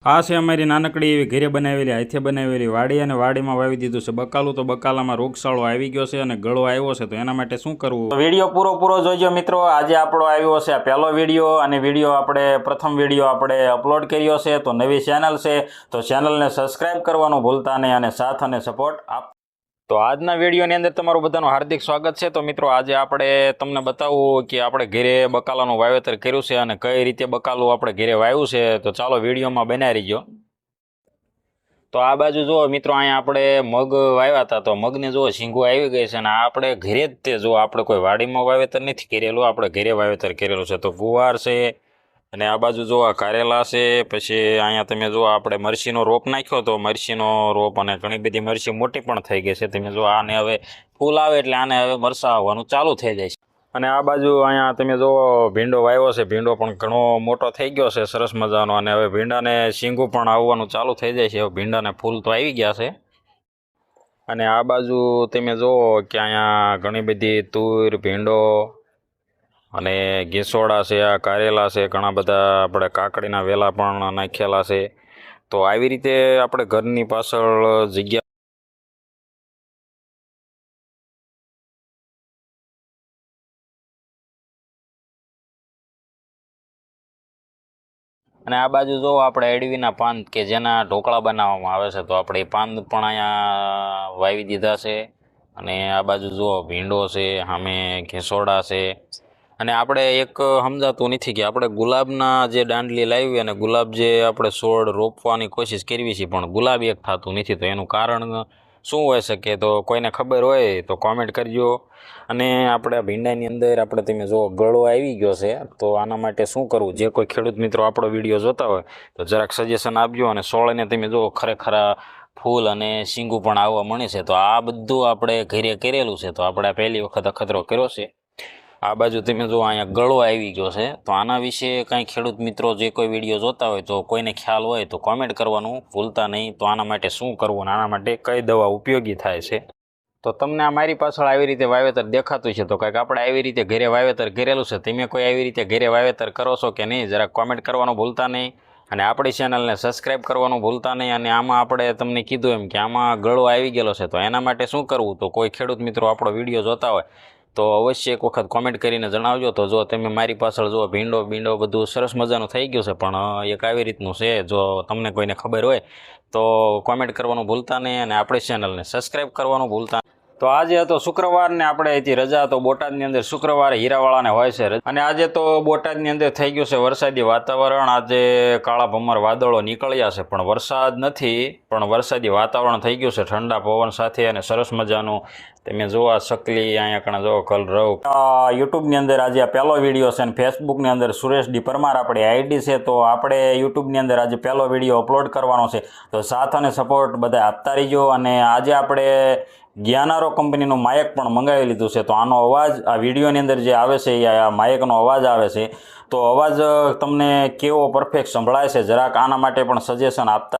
આ છે અમારી નાનકડી એવી ઘરે બનાવેલી હાથે બનાવેલી વાડી અને વાડીમાં વાવી દીધું છે બકાલું. તો બકાલામાં રોગચાળો આવી ગયો છે અને ગળો આવ્યો છે, તો એના માટે શું કરવું? વિડીયો પૂરો જોઈજો મિત્રો. આજે આપણો આવ્યો છે આ પહેલો વિડીયો, અને વિડીયો આપણે પ્રથમ વિડીયો આપણે અપલોડ કર્યો છે. તો નવી ચેનલ છે તો ચેનલને સબસ્ક્રાઈબ કરવાનું ભૂલતા નહીં અને સાથ અને સપોર્ટ આપ. તો આજના વિડીયોની અંદર તમારું બધાનું હાર્દિક સ્વાગત છે. તો મિત્રો આજે આપણે તમને બતાવવું કે આપણે ઘરે બકાલાનું વાવેતર કર્યું છે અને કઈ રીતે બકાલું આપણે ઘરે વાવ્યું છે. તો ચાલો વિડીયોમાં બનાવી રહીજો. તો આ બાજુ જુઓ મિત્રો, અહીંયા આપણે મગ વાવ્યા હતા. તો મગને જુઓ શીંગો આવી ગઈ છે અને આપણે ઘરે જ તે જો આપણે કોઈ વાડીમાં વાવેતર નથી કરેલું, આપણે ઘરે વાવેતર કરેલું છે. તો ગુવાર છે અને આ બાજુ જો આ કારેલા છે. પછી અહીંયા તમે જો આપણે મરચીનો રોપ નાખ્યો, તો મરચીનો રોપ અને ઘણી બધી મરચી મોટી પણ થઈ ગઈ છે. તમે જો આને હવે ફૂલ આવે એટલે આને હવે મરચાં આવવાનું ચાલુ થઈ જાય છે. અને આ બાજુ અહીંયા તમે જો ભીંડો વાવ્યો છે. ભીંડો પણ ઘણો મોટો થઈ ગયો છે, સરસ મજાનો. અને હવે ભીંડાને શીંગું પણ આવવાનું ચાલુ થઈ જાય છે. હવે ભીંડાને ફૂલ તો આવી ગયા છે. અને આ બાજુ તમે જુઓ કે અહીંયા ઘણી બધી તુર, ભીંડો અને ઘેસોડા છે, આ કારેલા છે, ઘણા બધા આપણે કાકડીના વેલા પણ નાખેલા છે. તો આવી રીતે આપણે ઘરની પાછળ જગ્યા અને આ બાજુ જો આપણે અડવીના પાન કે જેના ઢોકળા બનાવવામાં આવે છે, તો આપણે એ પાન પણ અહીંયા વાવી દીધા છે. અને આ બાજુ જુઓ ભીંડો છે, સામે ઘેસોડા છે. અને આપણે એક સમજાતું નથી કે આપણે ગુલાબના જે દાંડલી લાવી અને ગુલાબ જે આપણે છોડ રોપવાની કોશિશ કરવી છે, પણ ગુલાબ એક થતું નથી. તો એનું કારણ શું હોઈ શકે? તો કોઈને ખબર હોય તો કોમેન્ટ કરજો. અને આપણે ભીંડાની અંદર આપણે તમે જો ગળો આવી ગયો છે, તો આના માટે શું કરવું? જે કોઈ ખેડૂત મિત્રો આપણો વિડીયો જોતા હોય તો જરાક સજેશન આપજો. અને છોડને તમે જો ખરેખર ફૂલ અને શીંગું પણ આવવા મળે છે. તો આ બધું આપણે ઘરે કરેલું છે. તો આપણે પહેલી વખત અખતરો કર્યો છે. આ બાજુ તમે જો અહીંયા ગળો આવી ગયો છે. તો આના વિશે કંઈ ખેડૂત મિત્રો જે કોઈ વિડીયો જોતા હોય તો કોઈને ખ્યાલ હોય તો કોમેન્ટ કરવાનું ભૂલતા નહીં. તો આના માટે શું કરવું અને આના માટે કઈ દવા ઉપયોગી થાય છે? તો તમને આ મારી પાછળ આવી રીતે વાવેતર દેખાતું છે, તો કંઈક આપણે આવી રીતે ઘરે વાવેતર કરેલું છે. તમે કોઈ આવી રીતે ઘરે વાવેતર કરો છો કે નહીં? જરાક કોમેન્ટ કરવાનું ભૂલતા નહીં અને આપણી ચેનલને સબસ્ક્રાઈબ કરવાનું ભૂલતા નહીં. અને આમાં આપણે તમને કીધું એમ કે આમાં ગળો આવી ગયેલો છે, તો એના માટે શું કરવું? તો કોઈ ખેડૂત મિત્રો આપણો વિડીયો જોતા હોય તો અવશ્ય એક વખત કોમેન્ટ કરીને જણાવજો. તો જો તમે મારી પાછળ જુઓ ભીંડો બધું સરસ મજાનું થઈ ગયું છે, પણ એક આવી રીતનું છે. જો તમને કોઈને ખબર હોય તો કોમેન્ટ કરવાનું ભૂલતા નહીં અને આપણી ચેનલને સબસ્ક્રાઈબ કરવાનું ભૂલતા નહીં. તો આજે હતો શુક્રવાર ને આપણે અહીંથી રજા. તો બોટાદની અંદર શુક્રવારે હીરાવાળાને હોય છે. અને આજે તો બોટાદની અંદર થઈ ગયું છે વરસાદી વાતાવરણ. આજે કાળા ભમર વાદળો નીકળ્યા છે, પણ વરસાદ નથી, પણ વરસાદી વાતાવરણ થઈ ગયું છે ઠંડા પવન સાથે અને સરસ મજાનું. તમે જોવા શકલી અહીંયા કણા જો કલરવ. યુટ્યુબની અંદર આજે આ પહેલો વિડીયો છે અને ફેસબુકની અંદર સુરેશ ડી પરમાર આપણી આઈડી છે. તો આપણે યુટ્યુબની અંદર આજે પહેલો વિડીયો અપલોડ કરવાનો છે. તો સાથ અને સપોર્ટ બધા આપતા રહીજો. અને આજે આપણે જ્ઞાનારો કંપનીનું માયક પણ મંગાવી લીધું છે. તો આનો અવાજ આ વિડીયોની અંદર જે આવે છે એ આ માયકનો અવાજ આવે છે. તો અવાજ તમને કેવો પરફેક્ટ સંભળાય છે જરાક આના માટે પણ સજેશન આપતા.